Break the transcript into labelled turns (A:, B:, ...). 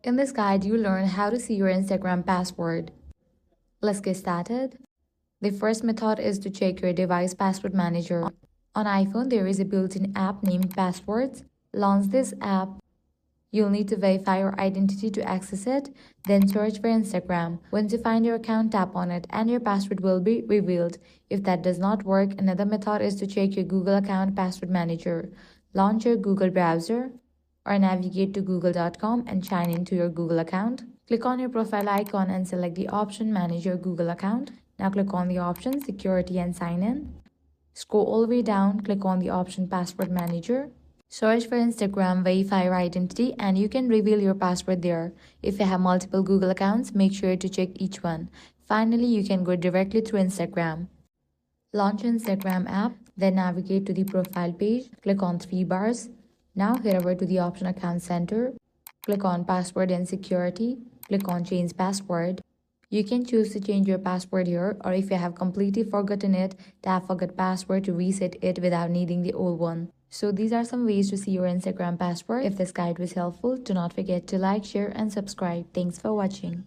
A: In this guide, you learn how to see your Instagram password. Let's get started. The first method is to check your device password manager. On iPhone, there is a built-in app named Passwords. Launch this app. You'll need to verify your identity to access it, then search for Instagram. Once you find your account, tap on it and your password will be revealed. If that does not work, another method is to check your Google account password manager. Launch your Google browser or navigate to google.com and sign into your Google account. Click on your profile icon and select the option Manage your Google account. Now click on the option Security and Sign In. Scroll all the way down, click on the option Password Manager. Search for Instagram, verify your identity, and you can reveal your password there. If you have multiple Google accounts, make sure to check each one. Finally, you can go directly through Instagram. Launch your Instagram app, then navigate to the profile page. Click on three bars. Now head over to the option Account Center. Click on Password and Security. Click on Change Password. You can choose to change your password here, or if you have completely forgotten it, tap Forget Password to reset it without needing the old one. So these are some ways to see your Instagram password. If this guide was helpful, do not forget to like, share, and subscribe. Thanks for watching.